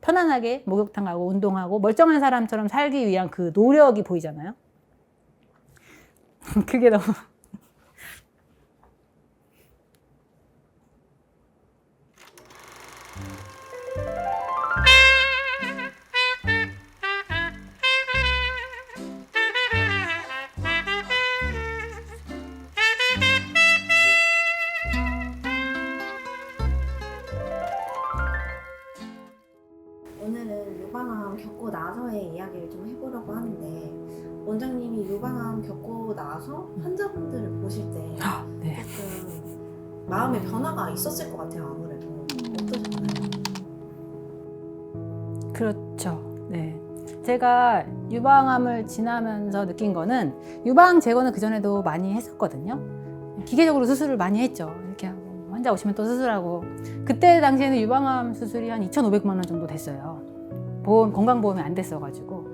편안하게 목욕탕 가고 운동하고 멀쩡한 사람처럼 살기 위한 그 노력이 보이잖아요. 그게 너무 오늘은 유방암 겪고 나서의 이야기를 좀 해보려고 하는데, 원장님이 유방암 겪고 나서 환자분들을 보실 때 네. 조금 마음의 변화가 있었을 것 같아요. 아무래도 어떠셨나요? 그렇죠. 네. 제가 유방암을 지나면서 느낀 거는 유방 제거는 그전에도 많이 했었거든요. 기계적으로 수술을 많이 했죠. 이렇게 하고 환자 오시면 또 수술하고 그때 당시에는 유방암 수술이 한 2,500만 원 정도 됐어요. 건강보험이 안 됐어가지고.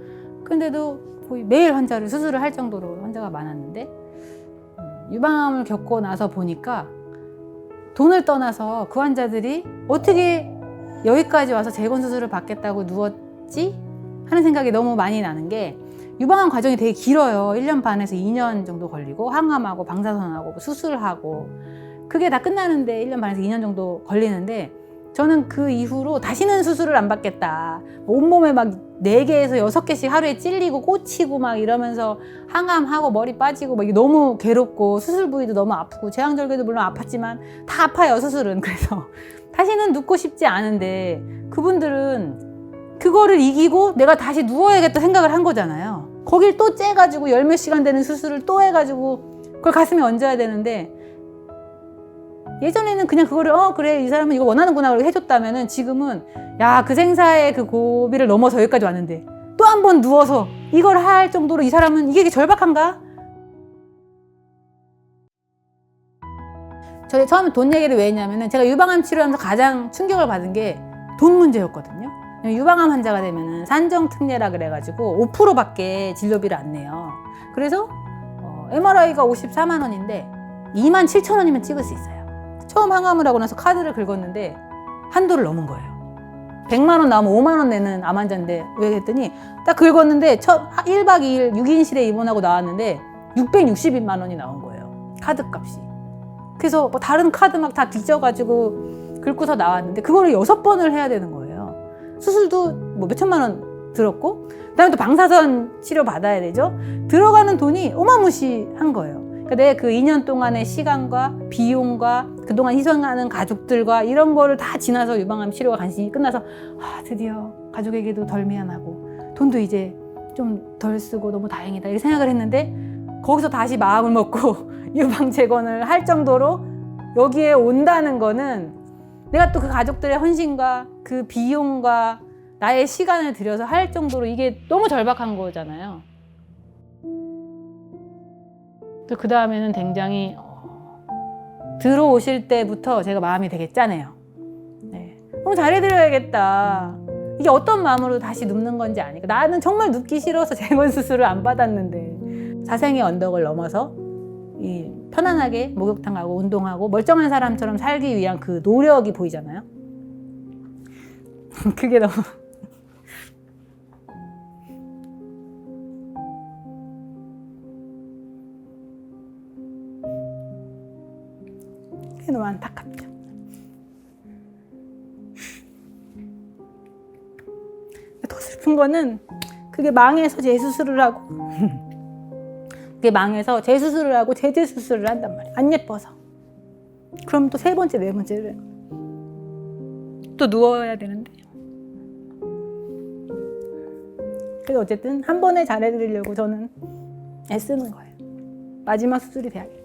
근데도 거의 매일 환자를 수술을 할 정도로 환자가 많았는데 유방암을 겪고 나서 보니까 돈을 떠나서 그 환자들이 어떻게 여기까지 와서 재건 수술을 받겠다고 누웠지? 하는 생각이 너무 많이 나는 게 유방암 과정이 되게 길어요. 1년 반에서 2년 정도 걸리고 항암하고 방사선하고 수술하고 그게 다 끝나는데 1년 반에서 2년 정도 걸리는데 저는 그 이후로 다시는 수술을 안 받겠다. 온몸에 막 4개에서 6개씩 하루에 찔리고 꽂히고 막 이러면서 항암하고 머리 빠지고 막 이게 너무 괴롭고 수술 부위도 너무 아프고 제왕절개도 물론 아팠지만 다 아파요, 수술은. 그래서 다시는 눕고 싶지 않은데 그분들은 그거를 이기고 내가 다시 누워야겠다 생각을 한 거잖아요. 거길 또 째가지고 10몇 시간 되는 수술을 또 해가지고 그걸 가슴에 얹어야 되는데 예전에는 그냥 그거를 그래 이 사람은 이거 원하는구나 그렇게 해줬다면은 지금은 야 그 생사의 그 고비를 넘어서 여기까지 왔는데 또 한 번 누워서 이걸 할 정도로 이 사람은 이게 절박한가? 저 처음에 돈 얘기를 왜 했냐면은 제가 유방암 치료하면서 가장 충격을 받은 게 돈 문제였거든요. 유방암 환자가 되면은 산정특례라 그래가지고 5%밖에 진료비를 안 내요. 그래서 MRI가 54만 원인데 2만 7천 원이면 찍을 수 있어요. 처음 항암을 하고 나서 카드를 긁었는데 한도를 넘은 거예요. 100만 원 나오면 5만 원 내는 암 환자인데 왜 했더니 딱 긁었는데 1박 2일 6인실에 입원하고 나왔는데 660만 원이 나온 거예요. 카드 값이. 그래서 뭐 다른 카드 막 다 뒤져가지고 긁고서 나왔는데 그거를 6번을 해야 되는 거예요. 수술도 뭐 몇천만 원 들었고 그다음에 또 방사선 치료 받아야 되죠. 들어가는 돈이 어마무시한 거예요. 그러니까 내 그 2년 동안의 시간과 비용과 그동안 희생하는 가족들과 이런 거를 다 지나서 유방암 치료가 간신히 끝나서 드디어 가족에게도 덜 미안하고 돈도 이제 좀 덜 쓰고 너무 다행이다 이렇게 생각을 했는데 거기서 다시 마음을 먹고 유방 재건을 할 정도로 여기에 온다는 거는 내가 또 그 가족들의 헌신과 그 비용과 나의 시간을 들여서 할 정도로 이게 너무 절박한 거잖아요. 또 그 다음에는 굉장히 들어오실 때부터 제가 마음이 되게 짠해요. 네. 너무 잘해드려야겠다. 이게 어떤 마음으로 다시 눕는 건지 아니까 나는 정말 눕기 싫어서 재건 수술을 안 받았는데 사생의 언덕을 넘어서 이 편안하게 목욕탕 가고 운동하고 멀쩡한 사람처럼 살기 위한 그 노력이 보이잖아요. 그게 너무 그게 너무 안타깝죠. 더 슬픈 거는 그게 망해서 재수술을 하고 그게 망해서 재수술을 하고 재수술을 한단 말이에요. 안 예뻐서. 그럼 또 3번째, 4번째를 또 누워야 되는데. 그래서 어쨌든 한 번에 잘해드리려고 저는 애쓰는 거예요. 마지막 수술이 돼야겠다.